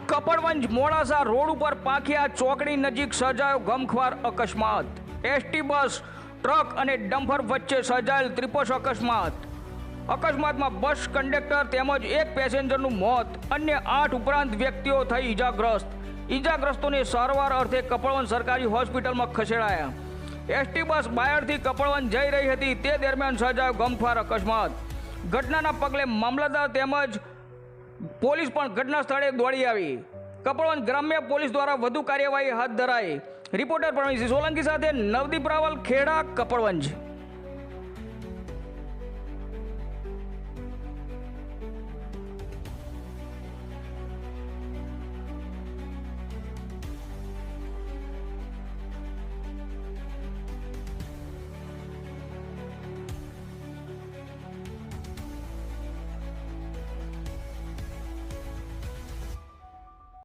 Kapadvanj Modasa road ઉપર પાખિયા ચોકડી નજીક સર્જાયો ગમખ્વાર અકસ્માત। એસટી બસ ટ્રક અને ડમ્પર વચ્ચે સર્જાયેલ ત્રિપોષ અકસ્માતમાં બસ કંડક્ટર તેમજ એક પેસેન્જરનું મોત, અન્ય 8 ઉપરાંત વ્યક્તિઓ થઈ ઈજાગ્રસ્તોને સારવાર અર્થે કપડવંજ સરકારી હોસ્પિટલમાં ખસેડાયા। એસટી બસ બાયડથી કપડવંજ જઈ રહી હતી તે દરમિયાન સર્જાયો ગમખ્વાર અકસ્માત। ઘટનાના પગલે મામલતદાર તેમજ પોલીસ પણ ઘટના સ્થળે દોડી આવી। કપડવંજ ગ્રામ્ય પોલીસ દ્વારા વધુ કાર્યવાહી હાથ ધરાઈ। રિપોર્ટર પ્રવીણસિંહ સોલંકી સાથે નવદીપ રાવલ, ખેડા, કપડવંજ।